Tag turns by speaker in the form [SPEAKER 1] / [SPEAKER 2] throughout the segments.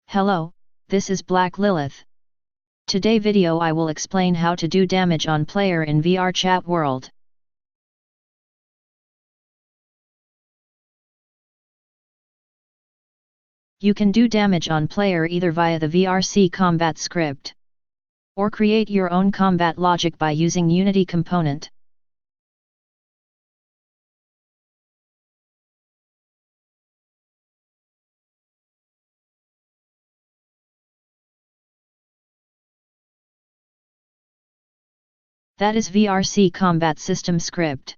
[SPEAKER 1] Hello, this is Black Lilith. Today video I will explain how to do damage on player in VRChat world. You can do damage on player either via the VRC combat script, or create your own combat logic by using Unity component. That is VRC combat system script.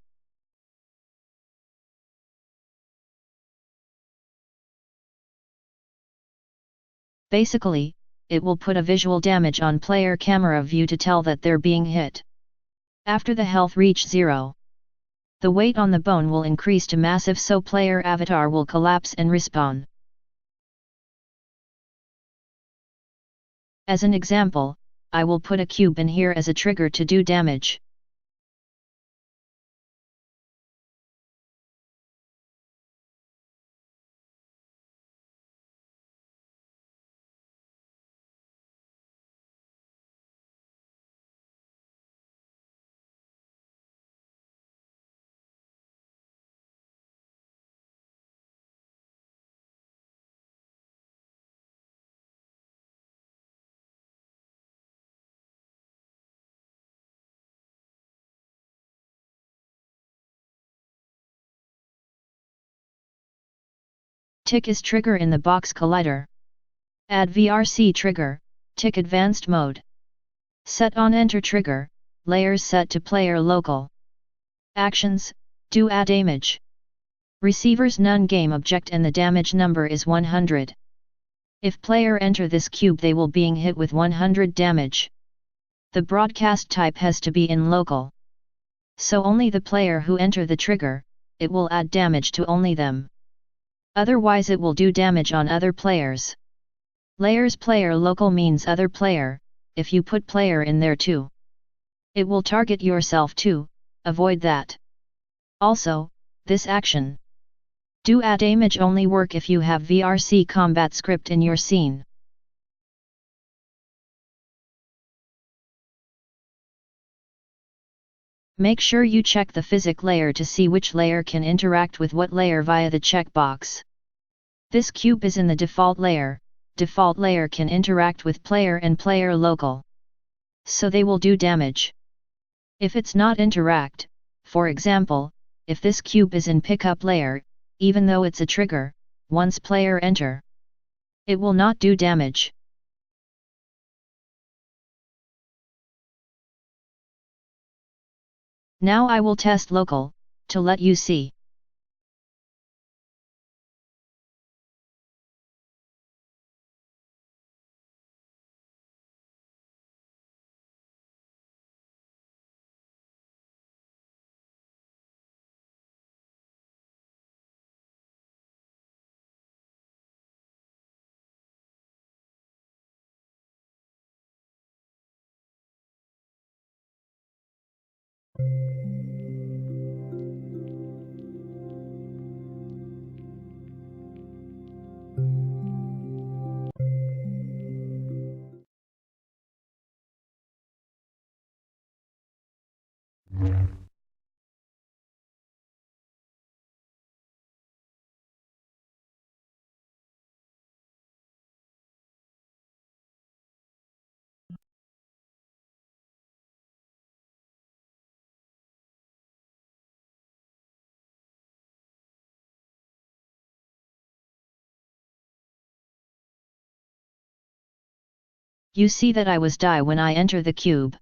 [SPEAKER 1] Basically, it will put a visual damage on player camera view to tell that they're being hit. After the health reach 0, the weight on the bone will increase to massive, so player avatar will collapse and respawn. As an example, I will put a cube in here as a trigger to do damage. Tick is trigger in the box collider. Add VRC trigger, tick advanced mode. Set on enter trigger, layers set to player local. Actions, do a damage. Receivers none game object and the damage number is 100. If player enter this cube they will being hit with 100 damage. The broadcast type has to be in local. So only the player who enter the trigger, it will add damage to only them. Otherwise it will do damage on other players. Layers player local means other player, if you put player in there too, it will target yourself too, avoid that. Also, this action, do a damage only work if you have VRC combat script in your scene. Make sure you check the physic layer to see which layer can interact with what layer via the checkbox. This cube is in the default layer. Default layer can interact with player and player local, so they will do damage. If it's not interact, for example, if this cube is in pickup layer, even though it's a trigger, once player enter, it will not do damage. Now I will test local, to let you see. You see that I was die when I enter the cube.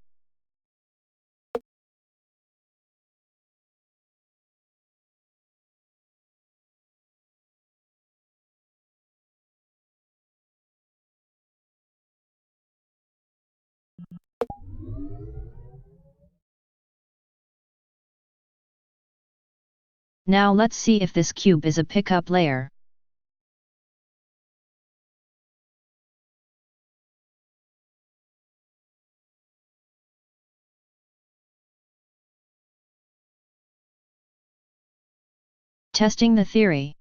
[SPEAKER 1] Now let's see if this cube is a pickup layer. Testing the theory.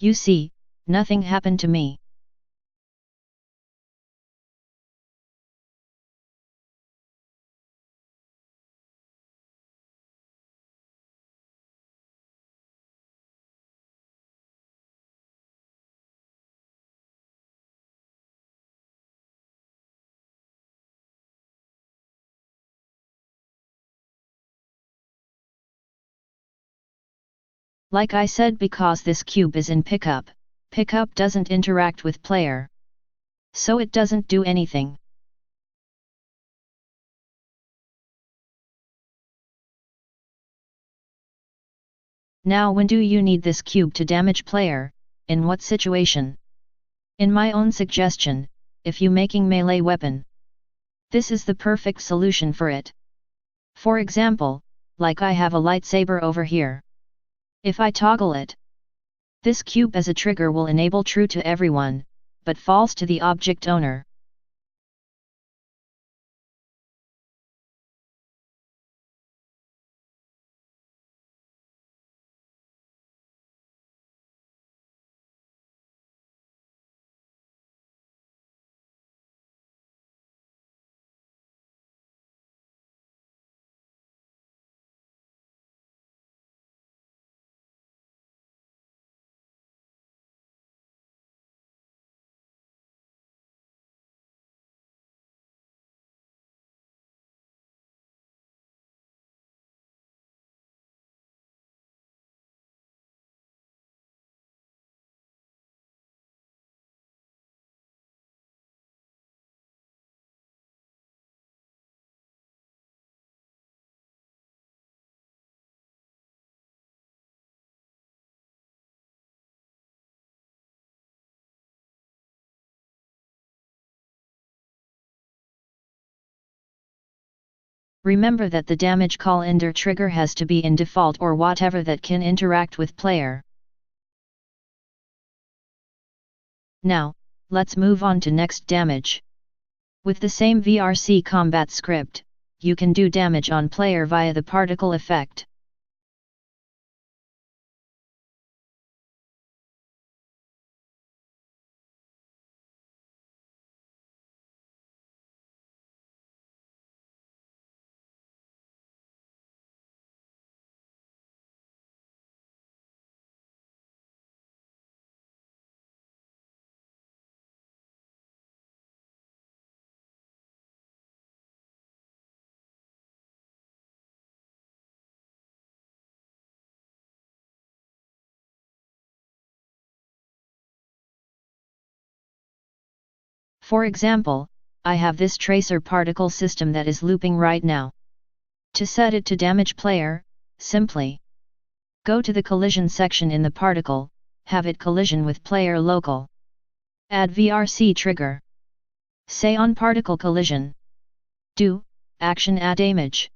[SPEAKER 1] You see, nothing happened to me. Like I said, because this cube is in pickup, pickup doesn't interact with player. So it doesn't do anything. Now when do you need this cube to damage player, in what situation? In my own suggestion, if you making melee weapon. This is the perfect solution for it. For example, like I have a lightsaber over here. If I toggle it, this cube as a trigger will enable true to everyone, but false to the object owner. Remember that the damage call ender trigger has to be in default or whatever that can interact with player. Now, let's move on to next damage. With the same VRC combat script, you can do damage on player via the particle effect. For example, I have this tracer particle system that is looping right now. To set it to damage player, simply go to the collision section in the particle, have it collision with player local. Add VRC trigger. Say on particle collision. Do, action add damage.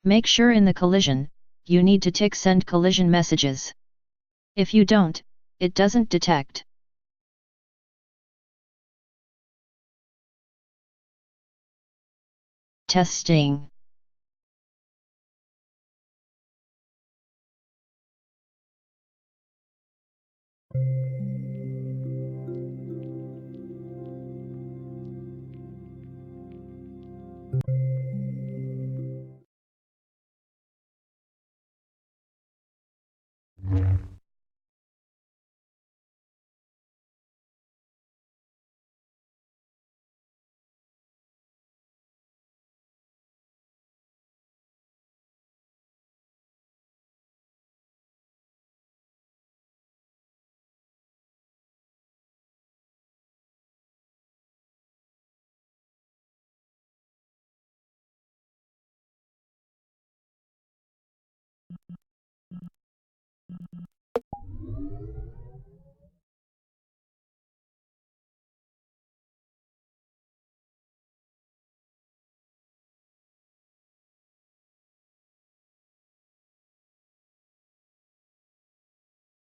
[SPEAKER 1] Make sure in the collision, you need to tick send collision messages. If you don't, it doesn't detect. Testing.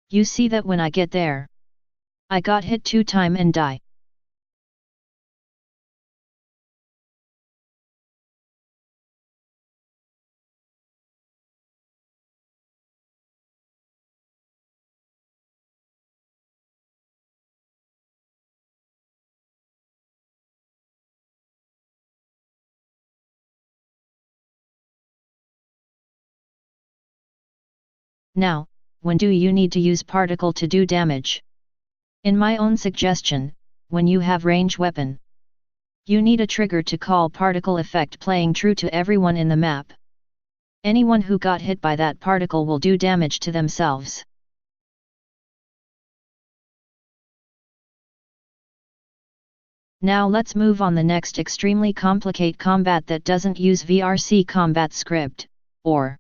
[SPEAKER 1] You see that when I get there, I got hit 2 times and die. Now, when do you need to use particle to do damage? In my own suggestion, when you have range weapon. You need a trigger to call particle effect playing true to everyone in the map. Anyone who got hit by that particle will do damage to themselves. Now let's move on the next extremely complicated combat that doesn't use VRC combat script, or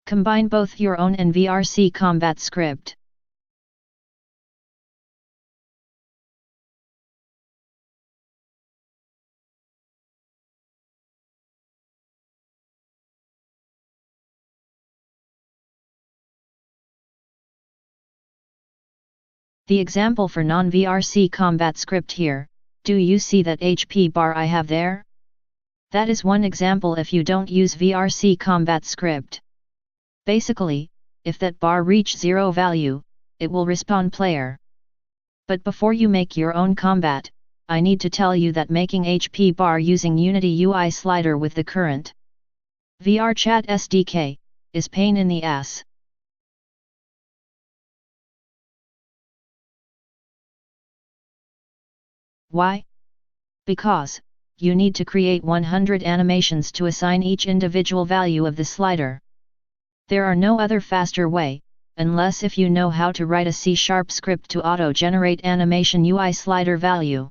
[SPEAKER 1] combine both your own and VRC combat script. The example for non-VRC combat script here, do you see that HP bar I have there? That is one example if you don't use VRC combat script. Basically, if that bar reach 0 value, it will respawn player. But before you make your own combat, I need to tell you that making HP bar using Unity UI slider with the current VRChat SDK is pain in the ass. Why? Because you need to create 100 animations to assign each individual value of the slider. There are no other faster way, unless if you know how to write a C# script to auto-generate animation UI slider value.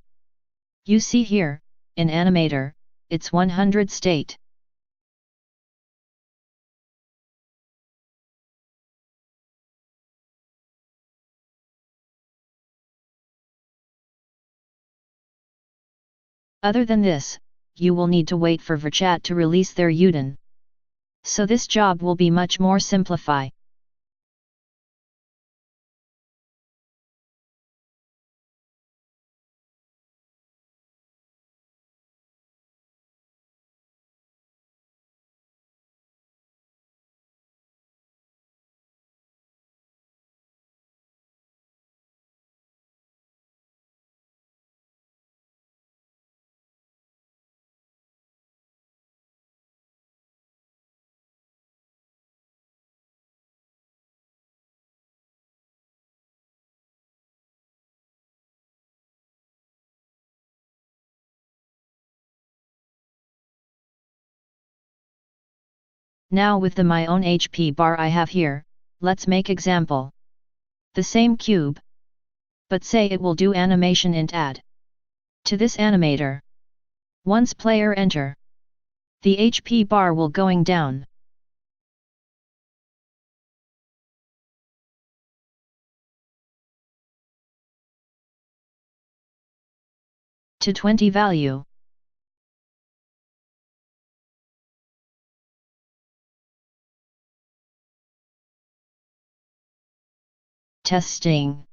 [SPEAKER 1] You see here, in Animator, it's 100 state. Other than this, you will need to wait for VRChat to release their UDIN. So this job will be much more simplified. Now with the my own HP bar I have here, let's make example. The same cube. But say it will do animation int add. To this animator. Once player enter. The HP bar will going down. To 20 value. Testing.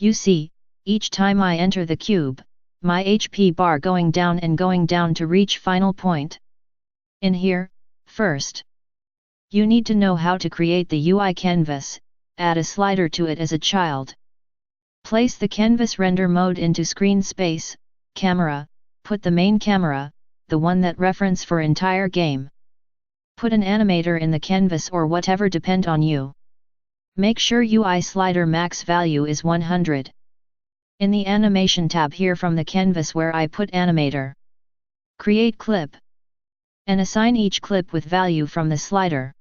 [SPEAKER 1] You see, each time I enter the cube, my HP bar going down and going down to reach final point. In here, first, you need to know how to create the UI canvas, add a slider to it as a child. Place the canvas render mode into screen space, camera, put the main camera, the one that reference for entire game. Put an animator in the canvas or whatever depend on you. Make sure UI slider max value is 100. In the animation tab here from the canvas where I put animator. Create clip. And assign each clip with value from the slider.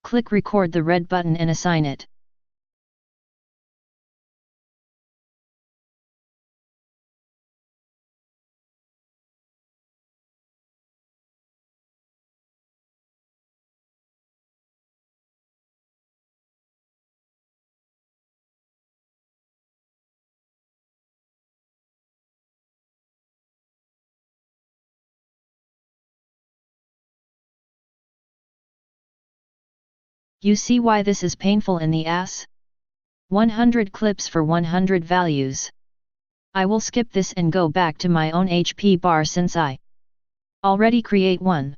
[SPEAKER 1] Click record the red button and assign it. You see why this is painful in the ass? 100 clips for 100 values. I will skip this and go back to my own HP bar since I already create one.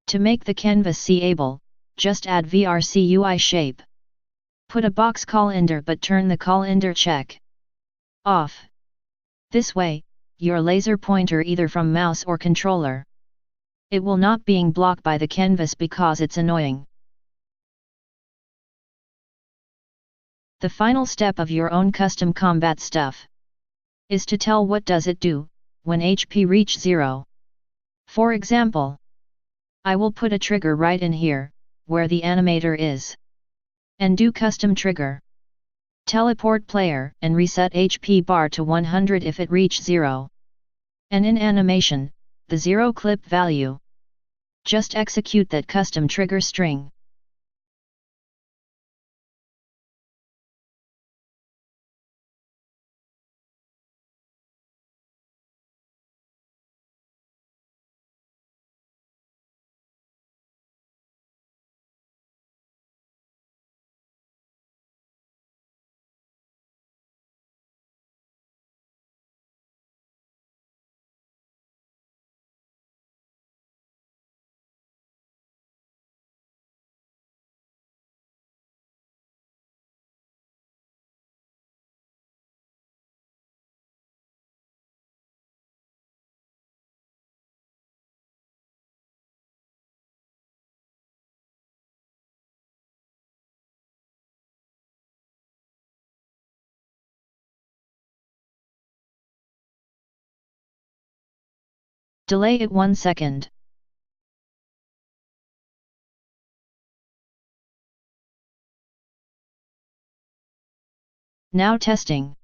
[SPEAKER 1] To make the canvas seeable, just add VRC UI shape. Put a box calendar but turn the calendar check off. This way, your laser pointer either from mouse or controller. It will not being blocked by the canvas because it's annoying. The final step of your own custom combat stuff is to tell what does it do when HP reach 0. For example, I will put a trigger right in here, where the animator is. And do custom trigger. Teleport player and reset HP bar to 100 if it reach 0. And in animation, the 0 clip value. Just execute that custom trigger string. Delay it 1 second. Now testing.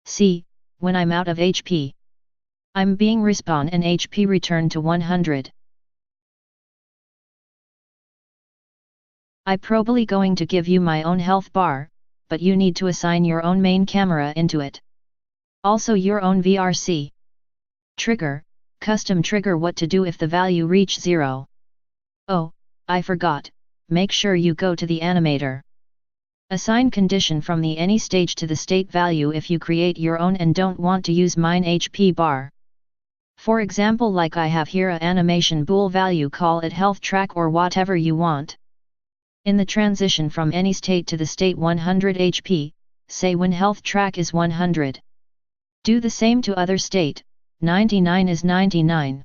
[SPEAKER 1] See, when I'm out of HP, I'm being respawn and HP return to 100. I probably going to give you my own health bar, but you need to assign your own main camera into it. Also your own VRC trigger, custom trigger what to do if the value reach 0. Oh, I forgot, make sure you go to the animator. Assign condition from the any stage to the state value if you create your own and don't want to use mine HP bar. For example, like I have here a animation bool value, call it health track or whatever you want. In the transition from any state to the state 100 HP, say when health track is 100. Do the same to other state, 99 is 99.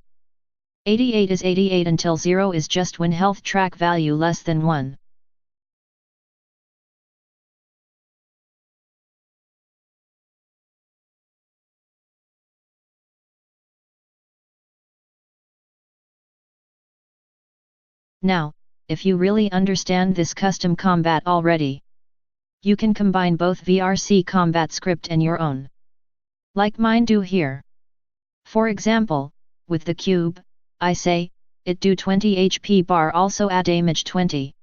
[SPEAKER 1] 88 is 88 until 0 is just when health track value less than 1. Now, if you really understand this custom combat already, you can combine both VRC combat script and your own. Like mine do here. For example, with the cube, I say, it do 20 HP bar also add damage 20.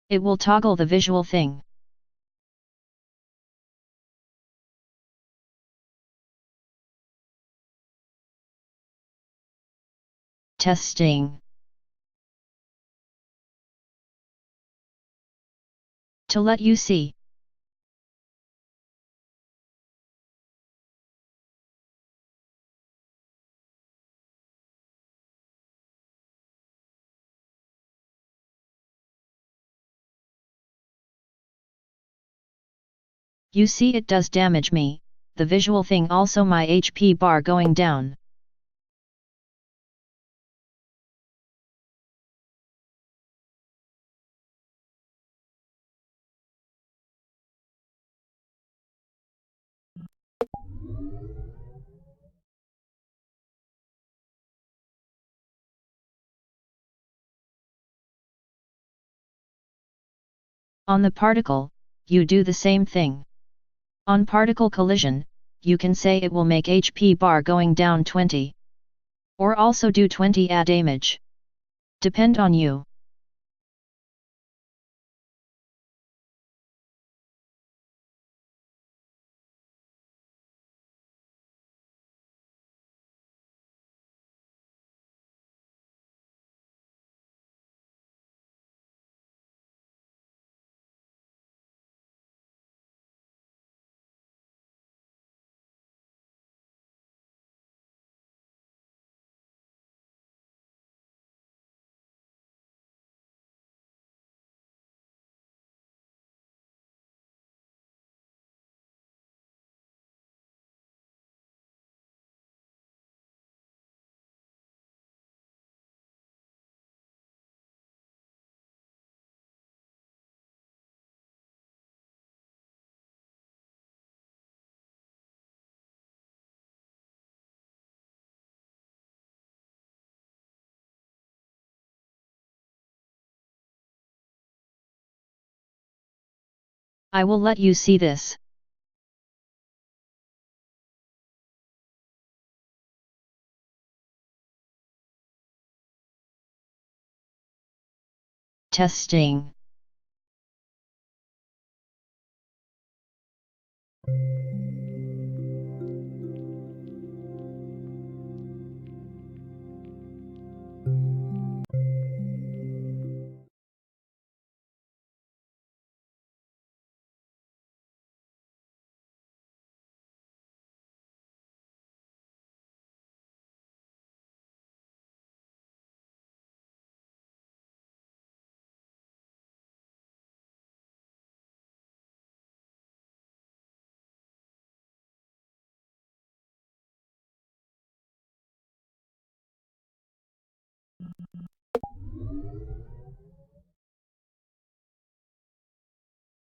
[SPEAKER 1] It will toggle the visual thing. Testing. To let you see. You see it does damage me, the visual thing also my HP bar going down. On the particle, you do the same thing. On particle collision, you can say it will make HP bar going down 20. Or also do 20 add damage. Depend on you. I will let you see this. Testing.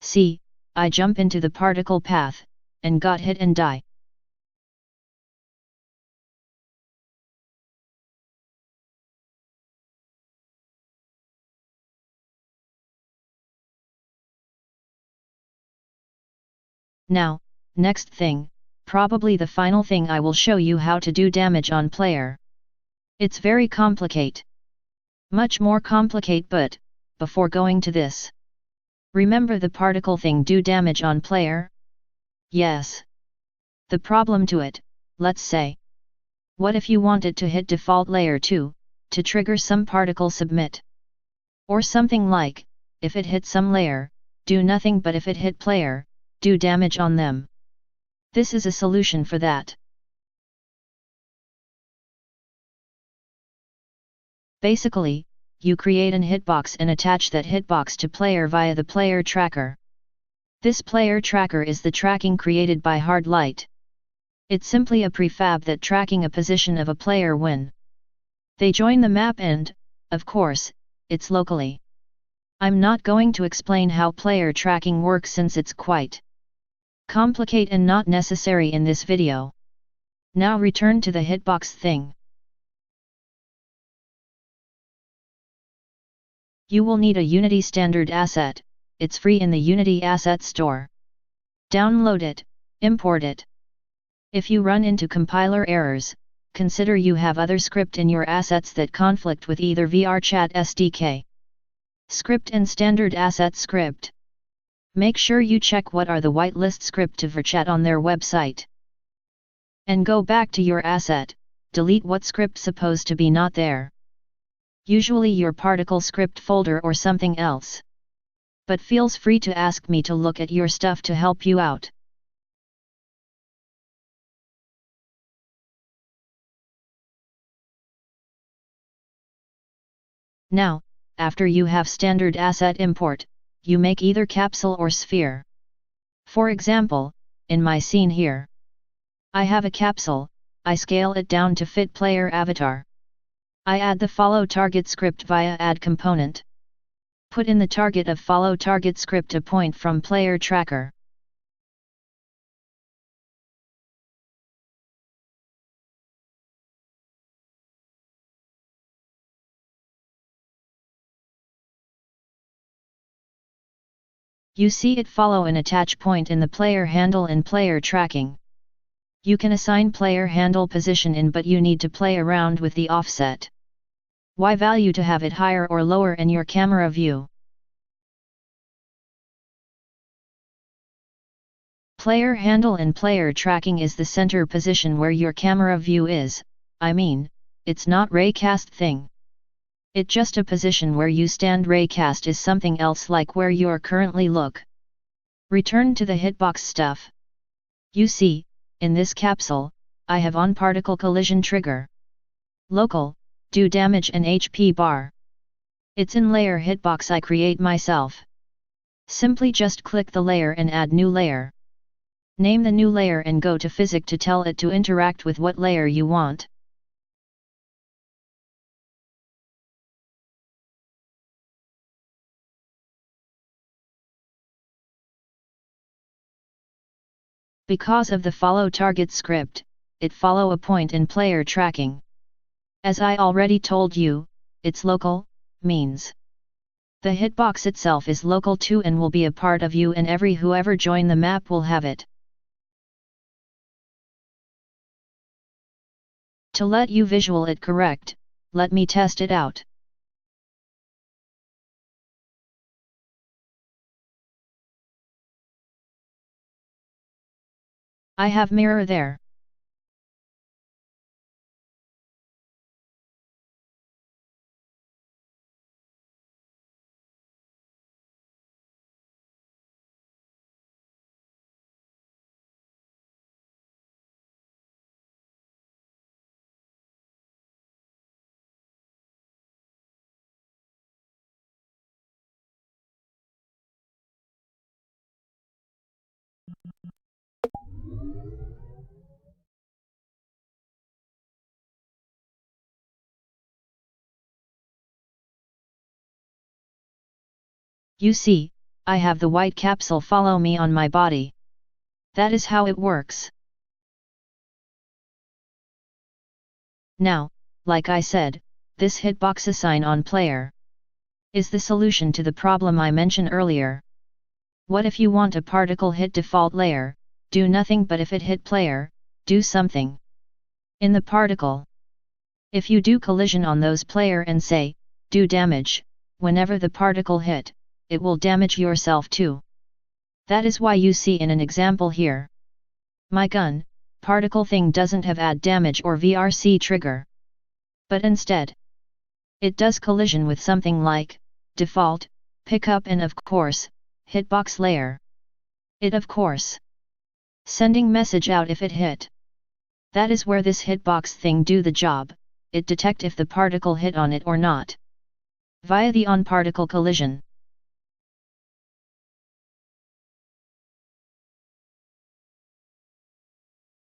[SPEAKER 1] See, I jump into the particle path, and got hit and die. Now, next thing, probably the final thing, I will show you how to do damage on player. It's very complicated. Much more complicated, but, before going to this, remember the particle thing do damage on player? Yes. The problem to it, let's say. What if you wanted to hit default layer 2, to trigger some particle submit? Or something like, if it hit some layer, do nothing, but if it hit player, do damage on them. This is a solution for that. Basically, you create an hitbox and attach that hitbox to player via the player tracker. This player tracker is the tracking created by Hardlight. It's simply a prefab that tracking a position of a player when they join the map and, of course, it's locally. I'm not going to explain how player tracking works since it's quite complicated and not necessary in this video. Now return to the hitbox thing. You will need a Unity standard asset. It's free in the Unity Asset Store. Download it, import it. If you run into compiler errors, consider you have other script in your assets that conflict with either VRChat SDK script and standard asset script. Make sure you check what are the whitelist script to VRChat on their website. And go back to your asset, delete what script supposed to be not there. Usually your particle script folder or something else. But feels free to ask me to look at your stuff to help you out. Now, after you have standard asset import, you make either capsule or sphere. For example, in my scene here, I have a capsule, I scale it down to fit player avatar. I add the follow target script via add component. Put in the target of follow target script a point from player tracker. You see it follow an attach point in the player handle and player tracking. You can assign player handle position in, but you need to play around with the offset. Y value to have it higher or lower in your camera view. Player handle and player tracking is the center position where your camera view is. I mean, it's not raycast thing. It just a position where you stand. Raycast is something else, like where you're currently look. Return to the hitbox stuff. You see, in this capsule, I have on particle collision trigger. Local, do damage and HP bar. It's in layer hitbox I create myself. Simply just click the layer and add new layer. Name the new layer and go to physics to tell it to interact with what layer you want. Because of the follow target script, it follow a point in player tracking. As I already told you, it's local, means the hitbox itself is local too and will be a part of you, and whoever join the map will have it. To let you visual it correct, let me test it out. I have mirror there. You see, I have the white capsule follow me on my body. That is how it works. Now, like I said, this hitbox assign on player is the solution to the problem I mentioned earlier. What if you want a particle hit default layer, do nothing, but if it hit player, do something in the particle. If you do collision on those player and say, do damage, whenever the particle hit, it will damage yourself too. That is why you see in an example here. My gun, particle thing doesn't have add damage or VRC trigger. But instead, it does collision with something like, default, pickup and of course, hitbox layer. It of course, sending message out if it hit. That is where this hitbox thing do the job, it detect if the particle hit on it or not. Via the on-particle collision.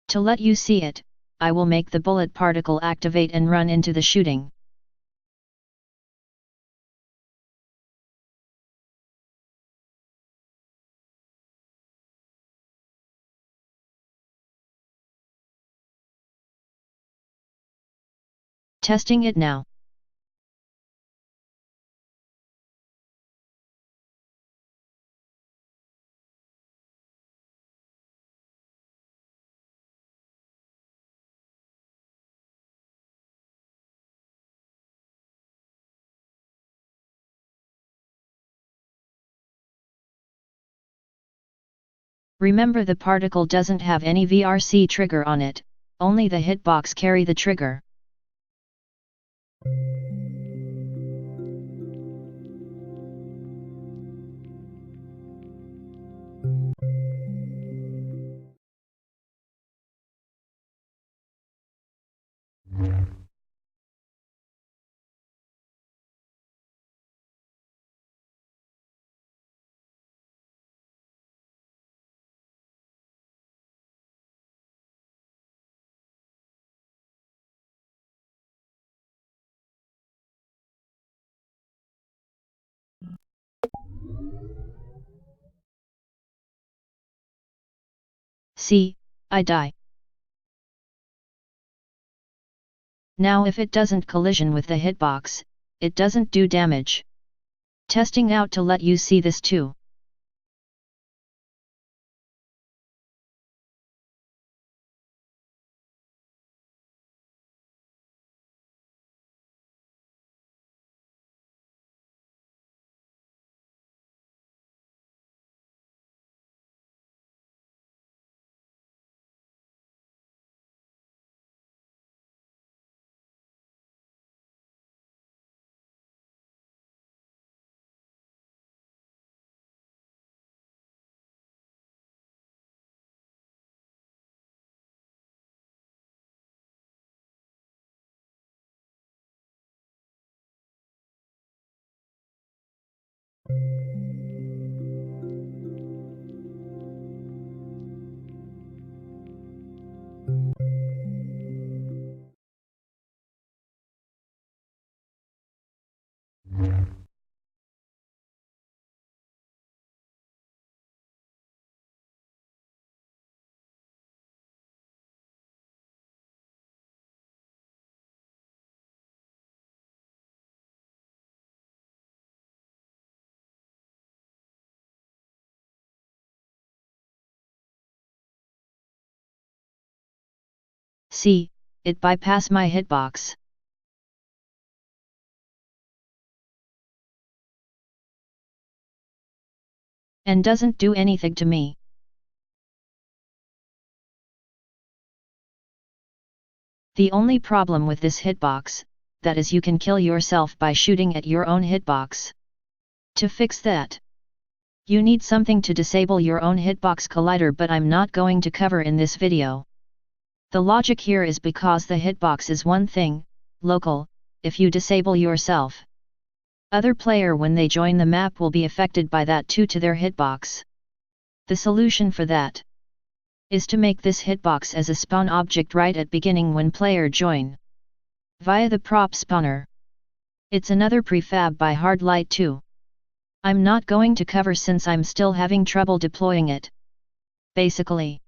[SPEAKER 1] To let you see it, I will make the bullet particle activate and run into the shooting. Testing it now. Remember, the particle doesn't have any VRC trigger on it, only the hitbox carry the trigger. See, I die. Now if it doesn't collision with the hitbox, it doesn't do damage. Testing out to let you see this too. See, it bypass my hitbox. And doesn't do anything to me. The only problem with this hitbox, that is, you can kill yourself by shooting at your own hitbox. To fix that, you need something to disable your own hitbox collider, but I'm not going to cover in this video. The logic here is because the hitbox is one thing, local, if you disable yourself. Other player when they join the map will be affected by that too to their hitbox. The solution for that is to make this hitbox as a spawn object right at beginning when player join. Via the prop spawner. It's another prefab by Hardlight 2. I'm not going to cover since I'm still having trouble deploying it. Basically,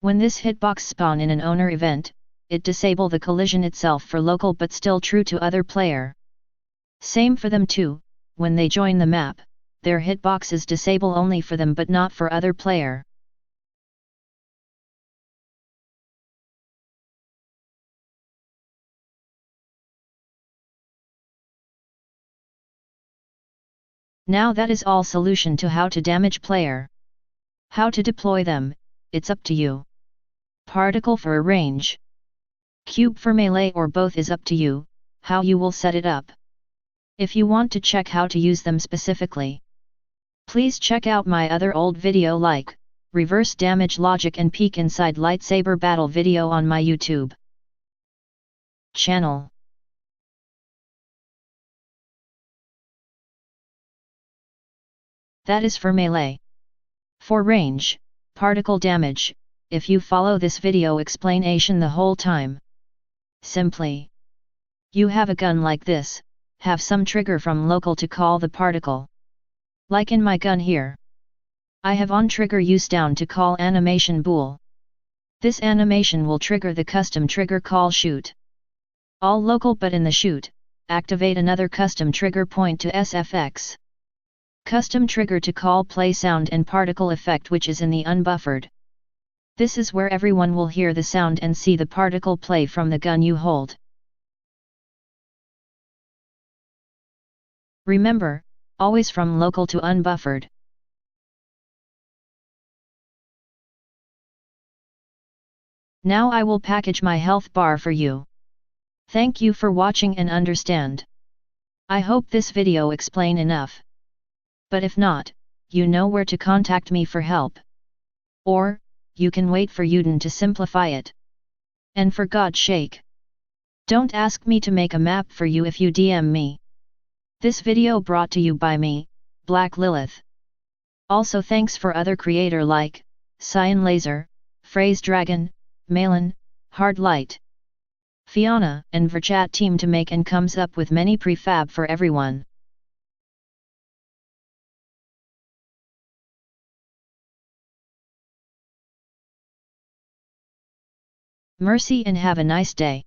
[SPEAKER 1] when this hitbox spawn in an owner event, it disable the collision itself for local but still true to other player. Same for them too, when they join the map, their hitbox is disable only for them but not for other player. Now that is all solution to how to damage player. How to deploy them, it's up to you. Particle for a range. Cube for melee or both is up to you, how you will set it up. If you want to check how to use them specifically, please check out my other old video like reverse damage logic and peek inside lightsaber battle video on my YouTube channel. That is for melee. For range, particle damage, if you follow this video explanation the whole time. Simply. You have a gun like this, have some trigger from local to call the particle. Like in my gun here. I have on trigger use down to call animation bool. This animation will trigger the custom trigger call shoot. All local, but in the shoot, activate another custom trigger point to SFX. Custom trigger to call play sound and particle effect, which is in the unbuffered. This is where everyone will hear the sound and see the particle play from the gun you hold. Remember, always from local to unbuffered. Now I will package my health bar for you. Thank you for watching and understand. I hope this video explain enough. But if not, you know where to contact me for help. Or, you can wait for Yuden to simplify it. And for God's sake, don't ask me to make a map for you if you DM me. This video brought to you by me, Black Lilith. Also thanks for other creator like, Cyan Laser, Phrase Dragon, Malin, Hard Light, Fiona and VRChat team to make and comes up with many prefab for everyone. Mercy and have a nice day.